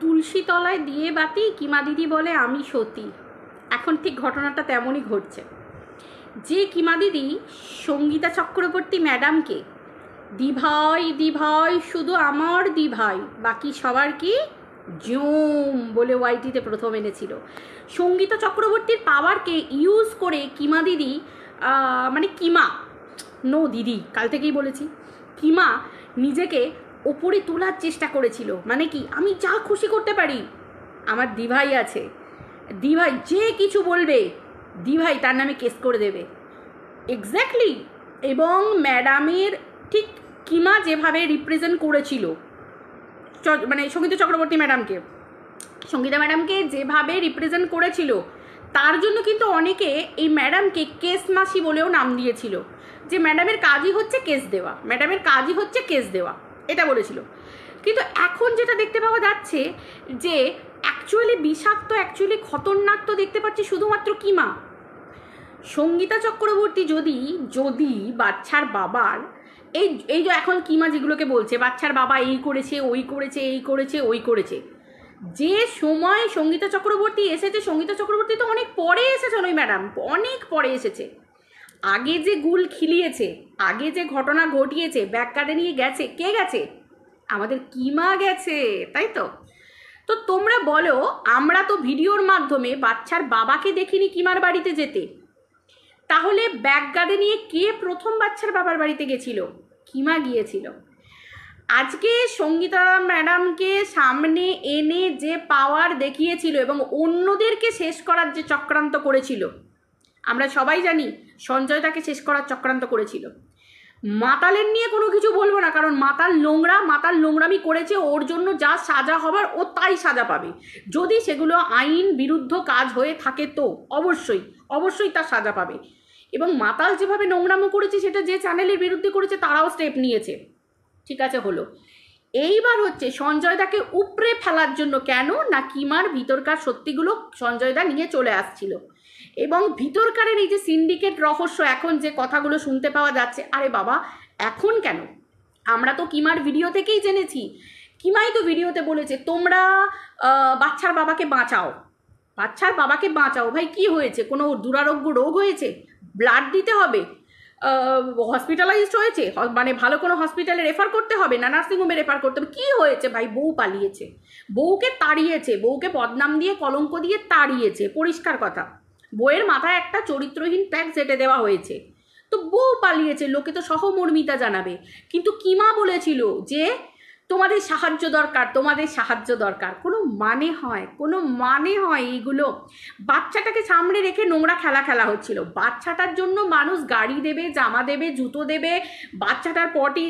তুলসী তলায় দিয়ে বাতি কিমা দিদি বলে আমি সতী। এখন ঠিক ঘটনাটা তেমনই ঘটছে। যে কিমা দিদি সঙ্গীতা চক্রবর্তী ম্যাডামকে দিভাই দিভাই শুধু আমার দিভাই বাকি সবার কি জুম বলে ওয়াইটিতে প্রথম এনেছিল, সঙ্গীতা চক্রবর্তীর পাওয়ারকে ইউজ করে কিমা দিদি মানে কিমা নো দিদি কাল থেকেই বলেছি, কিমা নিজেকে ওপরে তোলার চেষ্টা করেছিল। মানে কি, আমি যা খুশি করতে পারি, আমার দিভাই আছে, দিভাই যে কিছু বলবে দিভাই তার নামে কেস করে দেবে। এক্স্যাক্টলি। এবং ম্যাডামের ঠিক কিমা যেভাবে রিপ্রেজেন্ট করেছিল মানে সঙ্গীতা চক্রবর্তী ম্যাডামকে, সঙ্গীতা ম্যাডামকে যেভাবে রিপ্রেজেন্ট করেছিল তার জন্য কিন্তু অনেকে এই ম্যাডামকে কেস মাসি বলেও নাম দিয়েছিল, যে ম্যাডামের কাজই হচ্ছে কেস দেওয়া, ম্যাডামের কাজই হচ্ছে কেস দেওয়া, এটা বলেছিল। কিন্তু এখন যেটা দেখতে পাওয়া যাচ্ছে যে অ্যাকচুয়ালি বিষাক্ত, অ্যাকচুয়ালি খতরনাক তো দেখতে পাচ্ছি শুধুমাত্র কিমা। সঙ্গীতা চক্রবর্তী যদি যদি বাচ্চার বাবার এই যে এখন কিমা যেগুলোকে বলছে বাচ্চার বাবা এই করেছে ওই করেছে এই করেছে ওই করেছে, যে সময় সঙ্গীতা চক্রবর্তী এসেছে, সঙ্গীতা চক্রবর্তী তো অনেক পরে এসেছেন, ওই ম্যাডাম অনেক পরে এসেছে। আগে যে গুল খিলিয়েছে, আগে যে ঘটনা ঘটিয়েছে, ব্যাক কার্ডে নিয়ে গেছে, কে গেছে? আমাদের কিমা গেছে, তাই তো? তো তোমরা বলো, আমরা তো ভিডিওর মাধ্যমে বাচ্চার বাবাকে দেখিনি কিমার বাড়িতে যেতে, তাহলে ব্যাক গার্ডে নিয়ে কে প্রথম বাচ্চার বাবার বাড়িতে গেছিল? কিমা গিয়েছিল। আজকে সঙ্গীতা ম্যাডামকে সামনে এনে যে পাওয়ার দেখিয়েছিল এবং অন্যদেরকে শেষ করার যে চক্রান্ত করেছিল, আমরা সবাই জানি সঞ্জয় তাকে শেষ করার চক্রান্ত করেছিল। মাতালের নিয়ে কোনো কিছু বলবো না, কারণ মাতাল নোংরা, মাতাল নোংরামি করেছে, ওর জন্য যা সাজা হবার ও তাই সাজা পাবে। যদি সেগুলো আইন বিরুদ্ধ কাজ হয়ে থাকে তো অবশ্যই অবশ্যই তার সাজা পাবে। এবং মাতাল যেভাবে নোংরামো করেছে সেটা যে চ্যানেলের বিরুদ্ধে করেছে তারাও স্টেপ নিয়েছে, ঠিক আছে হলো। এইবার হচ্ছে সঞ্জয় দাকে উপড়ে ফেলার জন্য, কেন না কিমার ভিতরকার সত্যিগুলো সঞ্জয় দা নিয়ে চলে আসছিল। এবং ভিতরকারের এই যে সিন্ডিকেট রহস্য এখন যে কথাগুলো শুনতে পাওয়া যাচ্ছে, আরে বাবা এখন কেন, আমরা তো কিমার ভিডিও থেকেই জেনেছি, কিমাই তো ভিডিওতে বলেছে তোমরা বাচ্চার বাবাকে বাঁচাও, বাচ্চার বাবাকে বাঁচাও। ভাই কি হয়েছে? কোনো দুরারোগ্য রোগ হয়েছে? ব্লাড দিতে হবে? হসপিটালাইজড হয়েছে, মানে ভালো কোনো হসপিটালে রেফার করতে হবে না নার্সিংহোমে রেফার করতে হবে? কী হয়েছে ভাই? বউ পালিয়েছে, বউকে তাড়িয়েছে, বউকে বদনাম দিয়ে কলঙ্ক দিয়ে তাড়িয়েছে, পরিষ্কার কথা। বউয়ের মাথায় একটা চরিত্রহীন ট্যাক্স যেটে দেওয়া হয়েছে, তো বউ পালিয়েছে, লোকে তো সহমর্মিতা জানাবে। কিন্তু কিমা বলেছিল যে তোমাদের সাহায্য দরকার, তোমাদের সাহায্য দরকার। কোনো মানে হয়? কোনো মানে হয় এইগুলো? বাচ্চাটাকে সামনে রেখে নোংরা খেলা খেলা হচ্ছিল। বাচ্চাটার জন্য মানুষ গাড়ি দেবে, জামা দেবে, জুতো দেবে, বাচ্চাটার পটি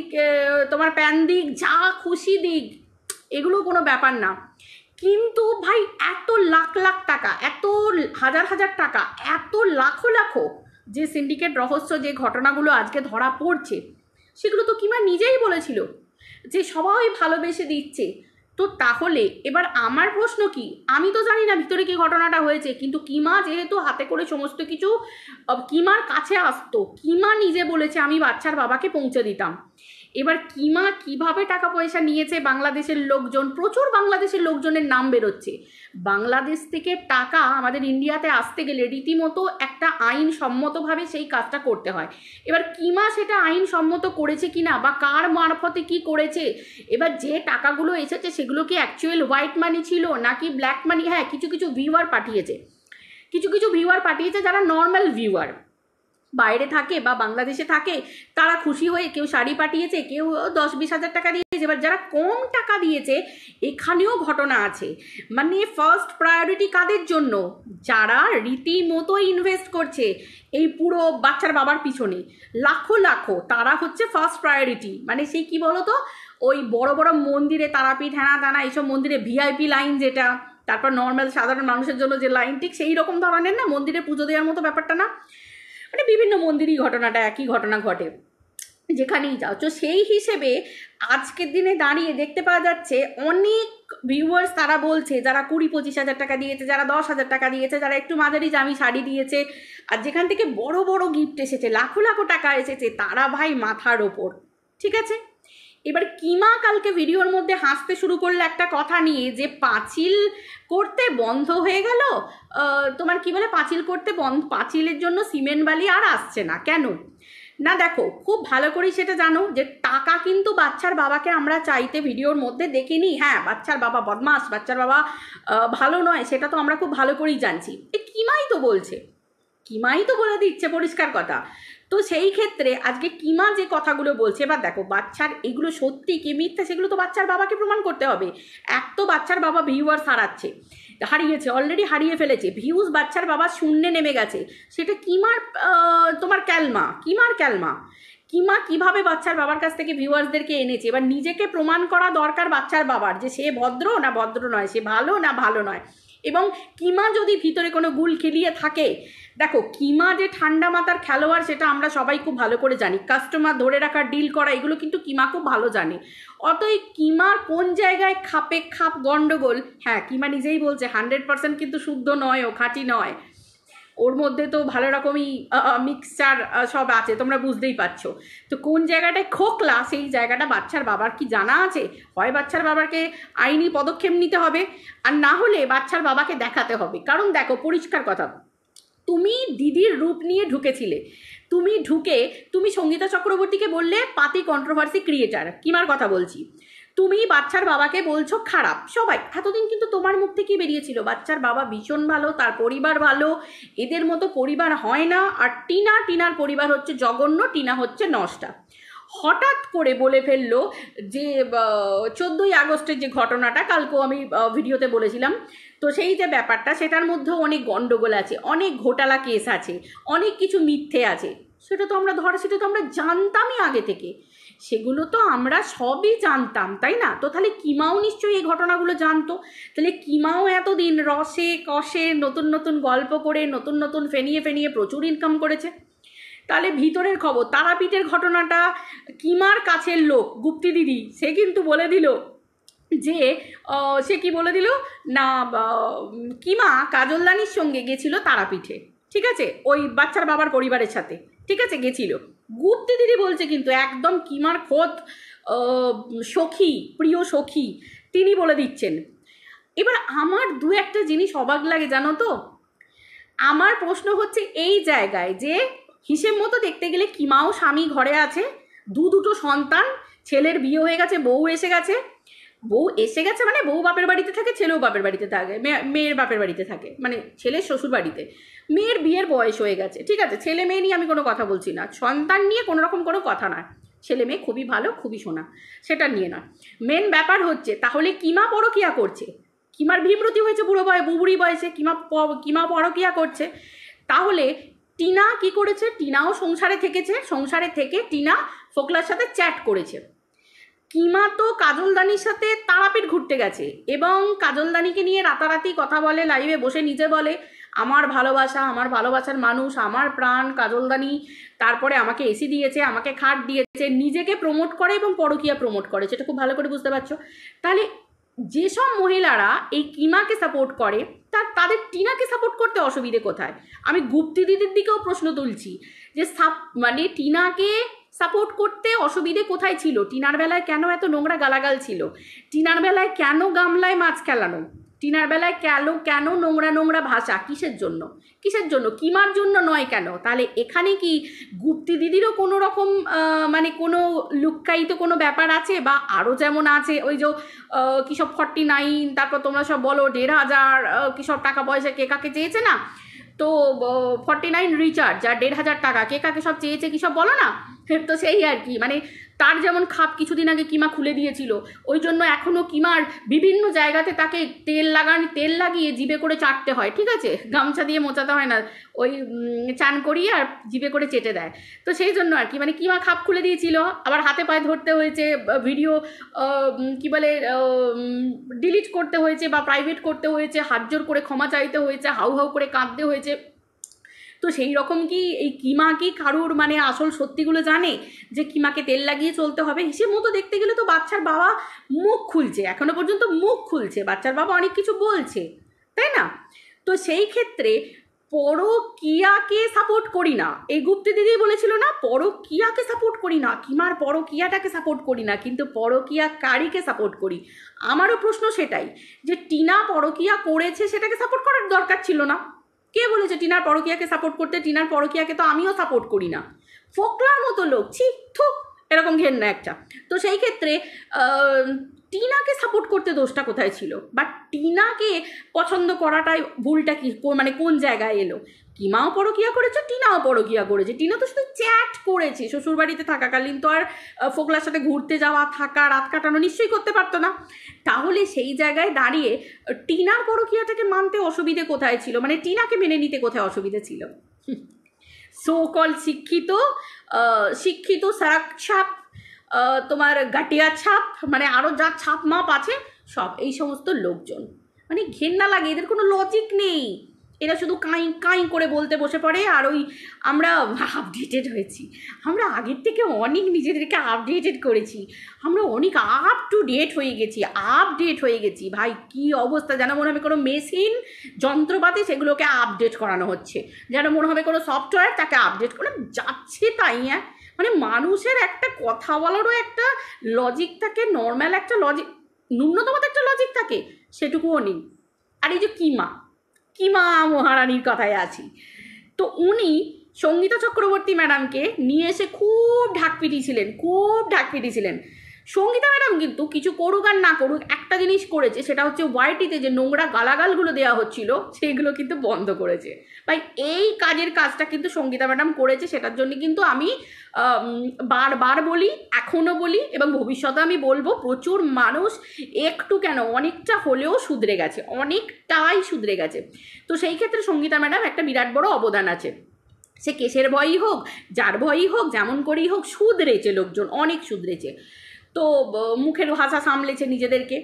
তোমার প্যান দিক, যা খুশি দিক, এগুলো কোনো ব্যাপার না। কিন্তু ভাই এত লাখ লাখ টাকা, এত হাজার হাজার টাকা, এত লাখো লাখো যে সিন্ডিকেট রহস্য, যে ঘটনাগুলো আজকে ধরা পড়ছে, সেগুলো তো কিমা নিজেই বলেছিল যে সবাই ভালোবেসে দিচ্ছে। তো তাহলে এবার আমার প্রশ্ন কি, আমি তো জানি না ভিতরে কি ঘটনাটা হয়েছে, কিন্তু কিমা যেহেতু হাতে করে সমস্ত কিছু কিমার কাছে আসতো, কিমা নিজে বলেছে আমি বাচ্চার বাবাকে পৌঁছে দিতাম। এবার কিমা কিভাবে টাকা পয়সা নিয়েছে বাংলাদেশের লোকজন, প্রচুর বাংলাদেশের লোকজনের নাম বেরোচ্ছে। বাংলাদেশ থেকে টাকা আমাদের ইন্ডিয়াতে আসতে গেলে রীতিমতো একটা আইনসম্মতভাবে সেই কাজটা করতে হয়। এবার কিমা সেটা আইনসম্মত করেছে কিনা বা কার মারফতে কি করেছে, এবার যে টাকাগুলো এসেছে সেগুলো কি অ্যাকচুয়াল হোয়াইট মানি ছিল নাকি ব্ল্যাক মানি? হ্যাঁ, কিছু কিছু ভিউয়ার পাঠিয়েছে, কিছু কিছু ভিউয়ার পাঠিয়েছে যারা নর্মাল ভিউয়ার, বাইরে থাকে বা বাংলাদেশে থাকে, তারা খুশি হয়ে কেউ শাড়ি পাঠিয়েছে, কেউ 10-20 হাজার টাকা দিয়েছে। এবার যারা কম টাকা দিয়েছে, এখানেও ঘটনা আছে। মানে ফার্স্ট প্রায়োরিটি কাদের জন্য? যারা রীতিমতো ইনভেস্ট করছে এই পুরো বাচ্চার বাবার পিছনে লাখো লাখো, তারা হচ্ছে ফার্স্ট প্রায়োরিটি। মানে সেই কি বলতো, ওই বড় বড় মন্দিরে, তারাপীঠ, হ্যানা দানা এইসব মন্দিরে ভিআইপি লাইন যেটা, তারপর নর্মাল সাধারণ মানুষের জন্য যে লাইন, ঠিক সেই রকম ধরনের না, মন্দিরে পুজো দেওয়ার মতো ব্যাপারটা না। মানে বিভিন্ন মন্দিরই ঘটনাটা একই ঘটনা ঘটে যেখানেই যাও। তো সেই হিসেবে আজকের দিনে দাঁড়িয়ে দেখতে পাওয়া যাচ্ছে অনেক ভিউয়ার্স তারা বলছে, যারা 20-25 হাজার টাকা দিয়েছে, যারা 10 হাজার টাকা দিয়েছে, যারা একটু মাঝারি দামি শাড়ি দিয়েছে, আর যেখান থেকে বড় বড় গিফট এসেছে, লাখো লাখো টাকা এসেছে, তারা ভাই মাথার ওপর। ঠিক আছে, এবার কিমা কালকে ভিডিওর মধ্যে হাসতে শুরু করলে একটা কথা নিয়ে, যে পাঁচিল করতে বন্ধ হয়ে গেল, তোমার কি বলে পাঁচিল করতে পাঁচিলের জন্য সিমেন্ট বালি আর আসছে না কেন না। দেখো খুব ভালো করেই সেটা জানো যে টাকা কিন্তু বাচ্চার বাবাকে আমরা চাইতে ভিডিওর মধ্যে দেখিনি। হ্যাঁ, বাচ্চার বাবা বদমাস, বাচ্চার বাবা ভালো নয়, সেটা তো আমরা খুব ভালো করেই জানছি। কিমাই তো বলছে, কিমাই তো বলে দিচ্ছে পরিষ্কার কথা। তো সেই ক্ষেত্রে আজকে কিমা যে কথাগুলো বলছে, এবার দেখো বাচ্চার এগুলো সত্যি কি মিথ্যা সেগুলো তো বাচ্চার বাবাকে প্রমাণ করতে হবে। এক তো বাচ্চার বাবা ভিউয়ার্স হারিয়েছে, অলরেডি হারিয়ে ফেলেছে, ভিউজ বাচ্চার বাবা শূন্যে নেমে গেছে। সেটা কিমার তোমার কিমার ক্যালমা। কিমা কিভাবে বাচ্চার বাবার কাছ থেকে ভিউয়ার্সদেরকে এনেছে। এবার নিজেকে প্রমাণ করা দরকার বাচ্চার বাবার, যে সে ভদ্র না ভদ্র নয়, সে ভালো না ভালো নয়। এবং কিমা যদি ভিতরে কোনো গুল খেলিয়ে থাকে, দেখো কিমা যে ঠান্ডা মাথার খেলোয়াড় সেটা আমরা সবাই খুব ভালো করে জানি। কাস্টমার ধরে রাখা, ডিল করা, এগুলো কিন্তু কিমা খুব ভালো জানে। অতএব কিমার কোন জায়গায় খাপে খাপ গন্ডগোল, হ্যাঁ কিমা নিজেই বলছে 100% কিন্তু শুদ্ধ নয়, ও খাঁটি নয়, ওর মধ্যে তো ভালো রকমই মিক্সচার সব আছে, তোমরা বুঝতেই পারছো। তো কোন জায়গাটায় খোকলা সেই জায়গাটা বাচ্চার বাবার কি জানা আছে? হয় বাচ্চার বাবাকে আইনি পদক্ষেপ নিতে হবে, আর না হলে বাচ্চার বাবাকে দেখাতে হবে। কারণ দেখো পরিষ্কার কথা, তুমি দিদির রূপ নিয়ে ঢুকেছিলে, তুমি সঙ্গীতা চক্রবর্তীকে বললে পাতি কন্ট্রোভার্সি ক্রিয়েটার, কিমার কথা বলছি। তুমি বাচ্চার বাবাকে বলছো খারাপ। সবাই এতদিন কিন্তু তোমার মুখ থেকেই বেরিয়েছিল বাচ্চার বাবা ভীষণ ভালো, তার পরিবার ভালো, এদের মতো পরিবার হয় না। আর টিনার পরিবার হচ্ছে জঘন্য, টিনা হচ্ছে নষ্টা। হঠাৎ করে বলে ফেললো যে 14ই আগস্টের যে ঘটনাটা, কালকেও আমি ভিডিওতে বলেছিলাম, তো সেই যে ব্যাপারটা সেটার মধ্যেও অনেক গণ্ডগোল আছে, অনেক ঘোটালা কেস আছে, অনেক কিছু মিথ্যে আছে। সেটা তো আমরা জানতামই আগে থেকে, সেগুলো তো আমরা সবই জানতাম, তাই না? তো তাহলে কিমাও নিশ্চয়ই এই ঘটনাগুলো জানতো। তাহলে কিমাও এতদিন রসে কষে নতুন নতুন গল্প করে নতুন নতুন ফেনিয়ে প্রচুর ইনকাম করেছে। তাহলে ভিতরের খবর, তারাপীঠের ঘটনাটা কিমার কাছের লোক গুপ্তি দিদি সে কিন্তু বলে দিল যে সে কি বলে দিল না, কিমা কাজলদানির সঙ্গে গেছিল তারাপীঠে, ঠিক আছে, ওই বাচ্চার বাবার পরিবারের সাথে, ঠিক আছে, গেছিল। গুপ্তি দিদি বলছে কিন্তু একদম কিমার খোদ সখী, প্রিয় সখী, তিনি বলে দিচ্ছেন। এবার আমার দু একটা জিনিস অবাক লাগে জানো তো। আমার প্রশ্ন হচ্ছে এই জায়গায় যে হিসেব মতো দেখতে গেলে কিমাও স্বামী ঘরে আছে, দুটো সন্তান, ছেলের বিয়ে হয়ে গেছে, বউ এসে গেছে মানে বউ বাপের বাড়িতে থাকে, ছেলেও বাপের বাড়িতে থাকে, মেয়ের বাপের বাড়িতে থাকে, মানে ছেলের শ্বশুর বাড়িতে। মেয়ের বিয়ের বয়স হয়ে গেছে, ঠিক আছে, ছেলে মেয়ে নিয়ে আমি কোনো কথা বলছি না, সন্তান নিয়ে কোনো রকম কোনো কথা নয়, ছেলে মেয়ে খুবই ভালো খুবই শোনা, সেটা নিয়ে না। মেন ব্যাপার হচ্ছে তাহলে কিমা পরকিয়া করছে, কিমার বিমৃতি হয়েছে বুড়ি বয়সে, কিমা পরকিয়া করছে। তাহলে টিনা কি করেছে? টিনাও সংসারে থেকেছে, সংসারে থেকে টিনা ফোকলার সাথে চ্যাট করেছে। কিমা তো কাজলদানির সাথে তারাপীঠ ঘুরতে গেছে এবং কাজলদানিকে নিয়ে রাতারাতি কথা বলে, লাইভে বসে নিজে বলে আমার ভালোবাসা, আমার ভালোবাসার মানুষ, আমার প্রাণ কাজলদানি, তারপরে আমাকে এসি দিয়েছে, আমাকে খাট দিয়েছে, নিজেকে প্রমোট করে এবং পরকীয়া প্রমোট করে, সেটা খুব ভালো করে বুঝতে পারছো। তাহলে যেসব মহিলারা এই কিমাকে সাপোর্ট করে তাদের টিনাকে সাপোর্ট করতে অসুবিধে কোথায়? আমি গুপ্তি দিদির দিকেও প্রশ্ন তুলছি যে মানে টিনাকে সাপোর্ট করতে অসুবিধে কোথায় ছিল? টিনার বেলায় কেন এত নোংরা গালাগাল ছিল? টিনার বেলায় কেন গামলায় মাছ খেলানো? টিনার বেলায় কেন নোংরা ভাষা? কিসের জন্য? কিমার জন্য নয় কেন? তাহলে এখানে কি গুপ্তি দিদিরও কোনো রকম মানে কোনো লুক্কায়িত কোনো ব্যাপার আছে? বা আরও যেমন আছে ওই যে কিসব 49, তারপর তোমরা সব বলো 1,500 কিসব টাকা পয়সা কে কাকে চেয়েছে না, তো 49 রিচার্জ যা 1,500 টাকা কে কাকে সব চেয়েছে কী সব বলো না, তো সেই আর কি, মানে তার যেমন খাপ কিছুদিন আগে কিমা খুলে দিয়েছিল, ওই জন্য এখনও কিমার বিভিন্ন জায়গাতে তাকে তেল লাগিয়ে জিভে করে চাটতে হয়, ঠিক আছে, গামছা দিয়ে মোচাতে হয় না, ওই চান করিয়ে আর জিভে করে চেটে দেয়। তো সেই জন্য আর কি, মানে কিমা খাপ খুলে দিয়েছিল, আবার হাতে পায়ে ধরতে হয়েছে, ভিডিও কি বলে ডিলিট করতে হয়েছে বা প্রাইভেট করতে হয়েছে, হাত জোর করে ক্ষমা চাইতে হয়েছে, হাউ করে কাঁদতে হয়েছে। তো সেই রকম কি এই কিমা কি কারুর মানে আসল সত্যিগুলো জানে যে কিমাকে তেল লাগিয়ে চলতে হবে? হিসেব মতো দেখতে গেলে তো বাচ্চার বাবা মুখ খুলছে, এখনো পর্যন্ত মুখ খুলছে, বাচ্চার বাবা অনেক কিছু বলছে, তাই না? তো সেই ক্ষেত্রে পরকীয়াকে সাপোর্ট করি না, এই গুপ্তি দিদি বলেছিল না, পরকীয়াকে সাপোর্ট করি না, কিমার পরকীয়াটাকে সাপোর্ট করি না, কিন্তু পরকীয়াকারীকে সাপোর্ট করি। আমারও প্রশ্ন সেটাই, যে টিনা পরকীয়া করেছে সেটাকে সাপোর্ট করার দরকার ছিল না। কে বলেছে টিনার পরকীয়াকে সাপোর্ট করতে? টিনার পরকীয়াকে তো আমিও সাপোর্ট করি না। ফোকলার মতো লোক, থুক, এরকম ঘেন্না একটা। তো সেই ক্ষেত্রে টিনাকে সাপোর্ট করতে দোষটা কোথায় ছিল? বা টিনাকে পছন্দ করাটাই ভুলটা কি, মানে কোন জায়গায় এলো? কিমাও পরকীয়া করেছে, টিনাও পরকীয়া করেছে। টিনা তো শুধু চ্যাট করেছে, শ্বশুরবাড়িতে থাকাকালীন তো আর ফোকলার সাথে ঘুরতে যাওয়া, থাকা, রাত কাটানো নিশ্চয়ই করতে পারতো না। তাহলে সেই জায়গায় দাঁড়িয়ে টিনার পরকীয়াটাকে মানতে অসুবিধে কোথায় ছিল? মানে টিনাকে মেনে নিতে কোথায় অসুবিধে ছিল? সো কল শিক্ষিত সারাক ছাপ, তোমার গাটিয়া ছাপ, মানে আরও যা ছাপ মাপ আছে সব এই সমস্ত লোকজন, মানে ঘেন্না লাগে, এদের কোনো লজিক নেই। এরা শুধু কাঁই কাঁই করে বলতে বসে পড়ে। আর ওই আমরা আপডেটেড হয়েছি, আমরা আগের থেকে অনেক নিজেদেরকে আপডেটেড করেছি, আমরা অনেক আপ টু ডেট হয়ে গেছি। ভাই কি অবস্থা, যেন মনে হবে কোনো মেশিন যন্ত্রপাতি সেগুলোকে আপডেট করানো হচ্ছে, যেন মনে হবে কোনো সফটওয়্যার তাকে আপডেট করে যাচ্ছে তাই। হ্যাঁ, মানে মানুষের একটা কথা বলারও একটা লজিক থাকে, নর্মাল একটা লজিক, ন্যূনতম একটা লজিক থাকে, সেটুকুও নেই। আর এই যে কিমা মহারানীর কথায় আছি, তো উনি সঙ্গীতা চক্রবর্তী ম্যাডামকে নিয়ে এসে খুব ঢাক পিটিয়েছিলেন। সঙ্গীতা ম্যাডাম কিন্তু কিছু করুক আর না করুক একটা জিনিস করেছে, সেটা হচ্ছে ওয়াইটিতে যে নোংরা গালাগালগুলো দেওয়া হচ্ছিল সেগুলো কিন্তু বন্ধ করেছে। ভাই এই কাজটা কিন্তু সঙ্গীতা ম্যাডাম করেছে, সেটার জন্য কিন্তু আমি বারবার বলি, এখনও বলি এবং ভবিষ্যতে আমি বলবো, প্রচুর মানুষ একটু কেন অনেকটা হলেও অনেকটাই শুধরে গেছে। তো সেই ক্ষেত্রে সঙ্গীতা ম্যাডাম একটা বিরাট বড় অবদান আছে। সে কেসের ভয়ই হোক, যার ভয়ই হোক, যেমন করেই হোক, শুধরেছে লোকজন, অনেক শুধরেছে। তো মুখের ভাষা সামলেছে নিজেদেরকে।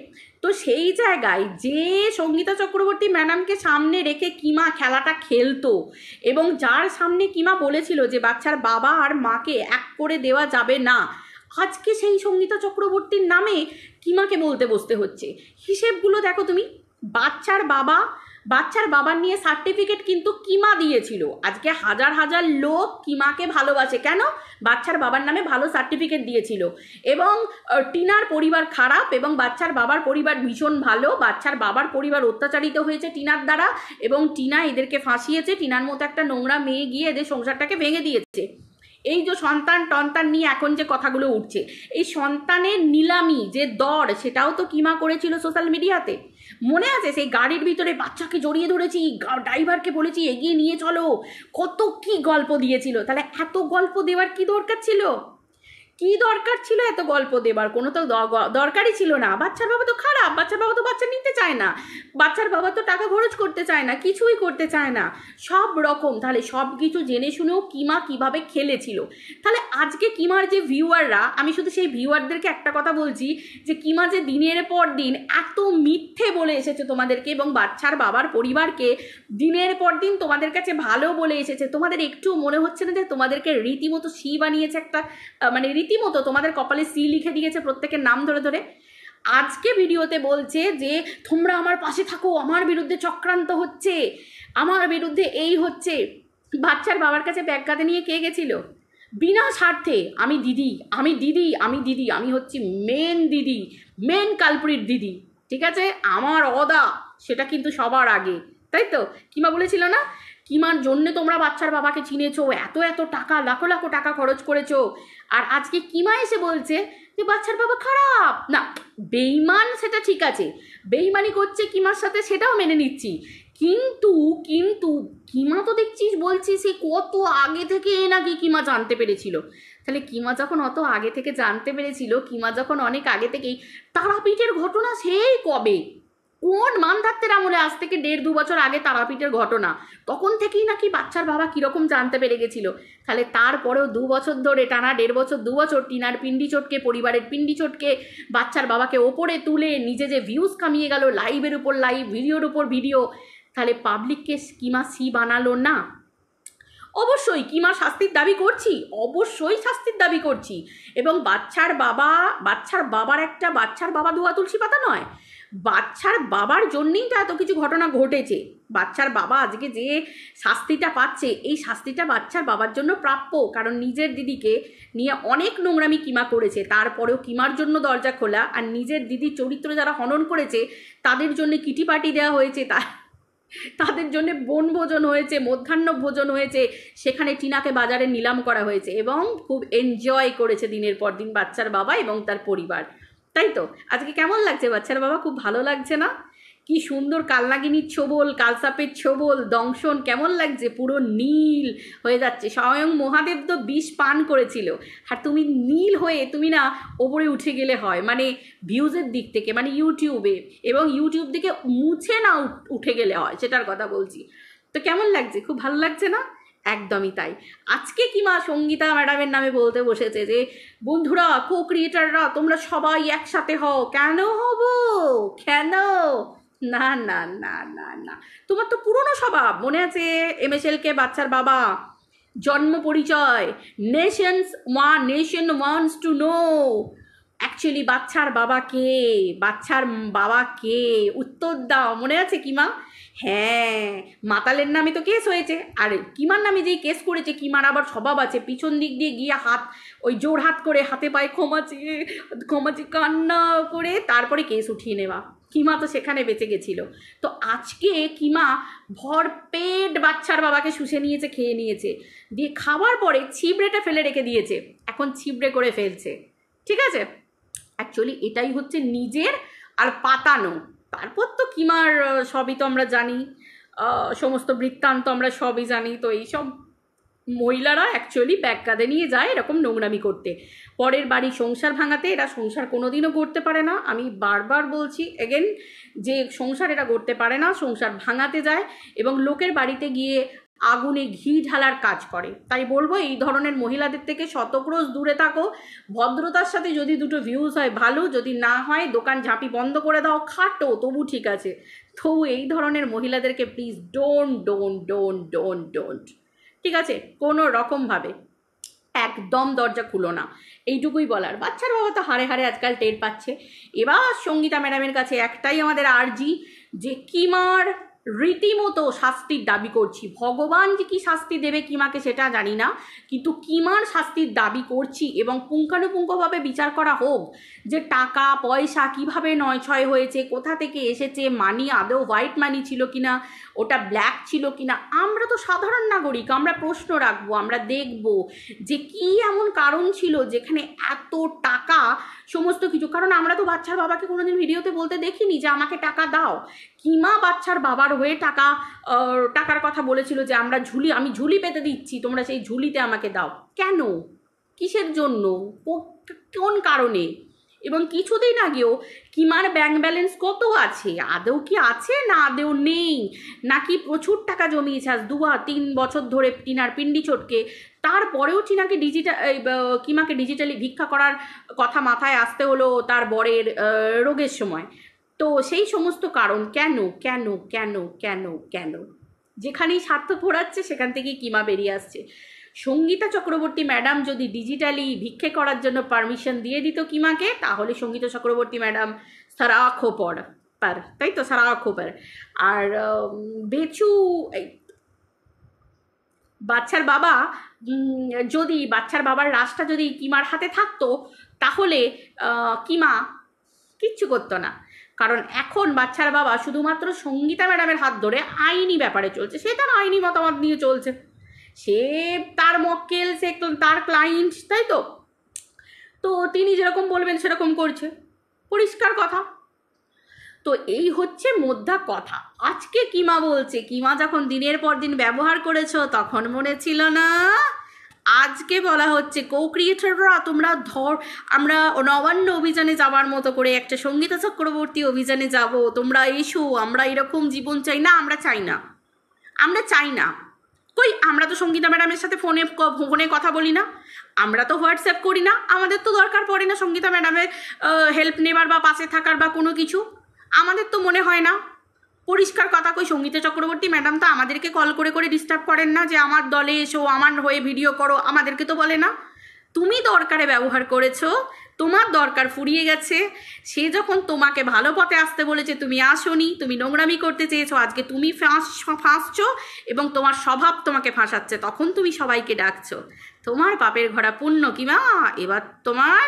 তো সেই জায়গায় যে সঙ্গীতা চক্রবর্তী ম্যাডামকে সামনে রেখে কিমা খেলাটা খেলতো, এবং যার সামনে কিমা বলেছিল যে বাচ্চার বাবা আর মাকে এক করে দেওয়া যাবে না, আজকে সেই সঙ্গীতা চক্রবর্তীর নামে কিমাকে বলতে বসতে হচ্ছে। হিসেবগুলো দেখো তুমি, বাচ্চার বাবার নিয়ে সার্টিফিকেট কিন্তু কিমা দিয়েছিল। আজকে হাজার হাজার লোক কিমাকে ভালোবাসে কেন? বাচ্চার বাবার নামে ভালো সার্টিফিকেট দিয়েছিল। এবং টিনার পরিবার খারাপ এবং বাচ্চার বাবার পরিবার ভীষণ ভালো। বাচ্চার বাবার পরিবার অত্যাচারিত হয়েছে টিনার দ্বারা, এবং টিনা এদেরকে ফাঁসিয়েছে। টিনার মতো একটা নোংরা মেয়ে গিয়ে এদের সংসারটাকে ভেঙে দিয়েছে। এই যে সন্তান নিয়ে এখন যে কথাগুলো উঠছে, এই সন্তানের নিলামি যে দর, সেটাও তো কিমা করেছিল সোশ্যাল মিডিয়াতে। মনে আছে সেই গাড়ির ভিতরে বাচ্চাকে জড়িয়ে ধরেছি, ড্রাইভারকে বলেছি এগিয়ে নিয়ে চলো, কত কি গল্প দিয়েছিল। তাহলে এত গল্প দেওয়ার কি দরকার ছিল? এত গল্প দেবার? কোনো তো দরকারই ছিল না। বাচ্চার বাবা তো খারাপ, বাচ্চার বাবা তো বাচ্চা নিতে চায় না, বাচ্চার বাবা তো টাকা খরচ করতে চায় না, কিছুই করতে চায় না, সব রকম। তাহলে সব কিছু জেনে শুনেও কিমা কিভাবে খেলেছিল। তাহলে আজকে কিমার যে ভিউয়াররা, আমি শুধু সেই ভিউয়ারদেরকে একটা কথা বলছি, যে কিমা যে দিনের পর দিন এত মিথ্যে বলে এসেছে তোমাদেরকে, এবং বাচ্চার বাবার পরিবারকে দিনের পর দিন তোমাদের কাছে ভালো বলে এসেছে, তোমাদের একটু মনে হচ্ছে না যে তোমাদেরকে রীতিমতো সি বানিয়েছে একটা, মানে রীতিমতো তোমাদের কপালে সি লিখে দিয়েছে প্রত্যেকের নাম ধরে ধরে। আজকে ভিডিওতে বলছে যে তোমরা আমার পাশে থাকো, আমার বিরুদ্ধে চক্রান্ত হচ্ছে, আমার বিরুদ্ধে এই হচ্ছে। বাচ্চার বাবার কাছে ব্যাগ কাঁধে নিয়ে কে গেছিল? বিনা স্বার্থে আমি দিদি, আমি হচ্ছি মেন কালপ্রিট দিদি, ঠিক আছে, আমার অদা সেটা কিন্তু সবার আগে, তাই তো? কিমা বলেছিল না, কিমার জন্যে তোমরা বাচ্চার বাবাকে চিনেছো, এত টাকা, লাখো লাখো টাকা খরচ করেছো। আর আজকে কিমা এসে বলছে যে বাচ্চার বাবা খারাপ। না, বেইমান সেটা ঠিক আছে, বেইমানি করছে কিমার সাথে, সেটাও মেনে নিচ্ছি, কিন্তু কিমা তো দেখছিস বলছি সে কত আগে থেকে নাকি কিমা জানতে পেরেছিল। তাহলে কিমা যখন অত আগে থেকে জানতে পেরেছিল, কিমা যখন অনেক আগে থেকেই, তারাপীঠের ঘটনা সেই কবে, কোন মানধাত্তের আমলে, আজ থেকে 1.5-2 বছর আগে তারাপীঠের ঘটনা, তখন থেকেই নাকি বাচ্চার বাবা কীরকম জানতে পেরে গেছিল। তাহলে তারপরেও 2 বছর ধরে, টানা 1.5 বছর 2 বছর টিনার পিন্ডি চটকে, পরিবারের পিন্ডি চটকে, বাচ্চার বাবাকে ওপরে তুলে নিজে যে ভিউজ কামিয়ে গেল, লাইভের উপর লাইভ, ভিডিওর উপর ভিডিও, তাহলে পাবলিককে কিমা সি বানালো না? অবশ্যই কিমা শাস্তির দাবি করছি, এবং বাচ্চার বাবার একটা, বাচ্চার বাবা ধোয়া তুলসী পাতা নয়, বাচ্চার বাবার জন্যই তো এত কিছু ঘটনা ঘটেছে। বাচ্চার বাবা আজকে যে শাস্তিটা পাচ্ছে, এই শাস্তিটা বাচ্চার বাবার জন্য প্রাপ্য। কারণ নিজের দিদিকে নিয়ে অনেক নোংরামি কিমা করেছে, তারপরেও কিমার জন্য দরজা খোলা, আর নিজের দিদির চরিত্র যারা হনন করেছে তাদের জন্য কিটি পার্টি দেওয়া হয়েছে, তাদের জন্য বনভোজন হয়েছে, মধ্যাহ্ন ভোজন হয়েছে, সেখানে টিনাকে বাজারে নিলাম করা হয়েছে এবং খুব এনজয় করেছে দিনের পর দিন বাচ্চার বাবা এবং তার পরিবার। তাই তো আজকে কেমন লাগছে বাচ্চার বাবা? খুব ভালো লাগছে না? কি সুন্দর কালনাগিনীর ছোবল, কালসাপের ছোবল, দংশন কেমন লাগছে, পুরো নীল হয়ে যাচ্ছে। স্বয়ং মহাদেব তো বিষ পান করেছিল, আর তুমি নীল হয়ে তুমি না ওপরে উঠে গেলে হয়, মানে ভিউজের দিক থেকে, মানে ইউটিউবে, এবং ইউটিউব থেকে মুছে না উঠে গেলে হয়, সেটার কথা বলছি। তো কেমন লাগছে? খুব ভালো লাগছে না? একদমই তাই। আজকে কিমা সঙ্গীতা ম্যাডামের নামে বলতে বসেছে যে বন্ধুরা, কো ক্রিয়েটাররা তোমরা সবাই একসাথে হও। কেন হব? কেন? না না না না না, তোমার তো পুরনো স্বভাব মনে আছে। MSLকে বাচ্চার বাবা, জন্ম পরিচয়, nation wants to know actually বাচ্চার বাবা কে, বাচ্চার বাবা কে, উত্তর দাও। মনে আছে কিমা? হ্যাঁ, মাতালের নামে তো কেস হয়েছে, আর কিমার নামে যেই কেস করেছে, কিমার আবার স্বভাব আছে পিছন দিক দিয়ে গিয়ে হাত, ওই জোর হাত করে হাতে পায়ে ক্ষমাচি কান্না করে তারপরে কেস উঠিয়ে নেওয়া। কিমা তো সেখানে বেঁচে গেছিল। তো আজকে কিমা ভরপেট বাচ্চার বাবাকে শুষে নিয়েছে, খেয়ে নিয়েছে, দিয়ে খাবার পরে ছিবড়েটা ফেলে রেখে দিয়েছে, এখন ছিবড়ে করে ফেলছে। ঠিক আছে, অ্যাকচুয়ালি এটাই হচ্ছে নিজের আর পাতানো। তারপর তো কিমার সবই তো আমরা জানি, সমস্ত বৃত্তান্ত আমরা সবই জানি। তো এইসব মহিলারা অ্যাকচুয়ালি ব্যাগ কাঁধে নিয়ে যায় এরকম নোংরামি করতে, পরের বাড়ি সংসার ভাঙাতে। এরা সংসার কোনোদিনও করতে পারে না, আমি বারবার বলছি এগেন, যে সংসার এরা করতে পারে না, সংসার ভাঙাতে যায় এবং লোকের বাড়িতে গিয়ে আগুনে ঘি ঢালার কাজ করে। তাই বলবো এই ধরনের মহিলাদের থেকে শতক্রোশ দূরে থাকো। ভদ্রতার সাথে যদি দুটো ভিউজ হয় ভালো, যদি না হয় দোকান ঝাঁপি বন্ধ করে দাও, খাটো তবু ঠিক আছে। তবু এই ধরনের মহিলাদেরকে প্লিজ ডোন্ট, ঠিক আছে, কোনো রকমভাবে একদম দরজা খুলো না, এইটুকুই বলার। বাচ্চার বাবা তো হারে হারে আজকাল টের পাচ্ছে। এবার সঙ্গীতা ম্যাডামের কাছে একটাই আমাদের আর্জি, যে কিমার রীতিমতো শাস্তির দাবি করছি। ভগবান যে কি শাস্তি দেবে কিমাকে সেটা জানি না, কিন্তু কিমার শাস্তির দাবি করছি এবং পুঙ্খানুপুঙ্খভাবে বিচার করা হোক, যে টাকা পয়সা কিভাবে নয়ছয় হয়েছে, কোথা থেকে এসেছে, মানি আদৌ হোয়াইট মানি ছিল কিনা, ওটা ব্ল্যাক ছিল কিনা। আমরা তো সাধারণ নাগরিক, আমরা প্রশ্ন রাখবো, আমরা দেখব যে কি এমন কারণ ছিল যেখানে এত টাকা, সমস্ত কিছু। কারণ আমরা তো বাচ্চার বাবাকে কোনোদিন ভিডিওতে বলতে দেখিনি যে আমাকে টাকা দাও। কিমা বাচ্চার বাবার হয়ে টাকার কথা বলেছিল যে আমি ঝুলি পেতে দিচ্ছি, তোমরা সেই ঝুলিতে আমাকে দাও। কেন? কিসের জন্য? কোন কারণে? এবং কিছুদিন আগেও কিমার ব্যাংক ব্যালেন্স কত আছে, আদৌ কি আছে না আদৌ নেই, নাকি প্রচুর টাকা জমিয়েছে আজ 2-3 বছর ধরে টিনার পিন্ডি চটকে, তারপরেও টিনাকে কিমাকে ডিজিটালি ভিক্ষা করার কথা মাথায় আসতে হলো তার বরের রোগের সময়। তো সেই সমস্ত কারণ কেন কেন কেন কেন কেন যেখানেই স্বার্থ ফোরাচ্ছে সেখান থেকেই কিমা বেরিয়ে আসছে। সঙ্গীতা চক্রবর্তী ম্যাডাম যদি ডিজিটালি ভিক্ষে করার জন্য পারমিশন দিয়ে দিত কিমাকে, তাহলে সঙ্গীতা চক্রবর্তী ম্যাডাম সারাখো পার, তাই তো, সারাখো পার। আর বেচু বাচ্চার বাবার রাশটা যদি কিমার হাতে থাকতো, তাহলে কিমা কিচ্ছু করতো না। কারণ এখন বাচ্চার বাবা শুধুমাত্র সঙ্গীতা ম্যাডামের হাত ধরে আইনি ব্যাপারে চলছে, সে তার আইনি মতামত নিয়ে চলছে, সে তার মক্কেল, সে তার ক্লায়েন্ট, তাই তো। তো তিনি যেরকম বলবেন সেরকম করছে, পরিষ্কার কথা। তো এই হচ্ছে মোদ্দা কথা। আজকে কিমা বলছে, কিমা যখন দিনের পর দিন ব্যবহার করেছো তখন মনে ছিল না, আজকে বলা হচ্ছে কো ক্রিয়েটররা তোমরা আমরা নবান্ন অভিযানে যাবার মতো করে একটা সঙ্গীতা চক্রবর্তী অভিযানে যাব, তোমরা এসো, আমরা এরকম জীবন চাই না, আমরা চাই না। কই, আমরা তো সঙ্গীতা ম্যাডামের সাথে ফোনে কথা বলি না, আমরা তো হোয়াটসঅ্যাপ করি না, আমাদের তো দরকার পড়ে না সঙ্গীতা ম্যাডামের হেল্প নেবার বা পাশে থাকার বা কোনো কিছু, আমাদের তো মনে হয় না। পরিষ্কার কথা, কই সঙ্গীতা চক্রবর্তী ম্যাডাম তো আমাদেরকে কল করে ডিস্টার্ব করেন না যে আমার দলে এসো, আমার হয়ে ভিডিও করো, আমাদেরকে তো বলে না। তুমি দরকারে ব্যবহার করেছো, তোমার দরকার ফুরিয়ে গেছে, সে যখন তোমাকে ভালো পথে আসতে বলেছে তুমি আসোনি, তুমি নোংরামি করতে চেয়েছো, আজকে তুমি ফাঁসছো এবং তোমার স্বভাব তোমাকে ফাঁসাচ্ছে, তখন তুমি সবাইকে ডাকছো। তোমার পাপের ঘোড়া পূর্ণ কিমা, এবার তোমার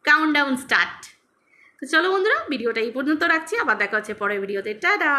কাউন্টডাউন স্টার্ট। তো চলো বন্ধুরা, ভিডিওটা এই পর্যন্ত রাখছি, আবার দেখা হচ্ছে পরের ভিডিওতে। টাটা।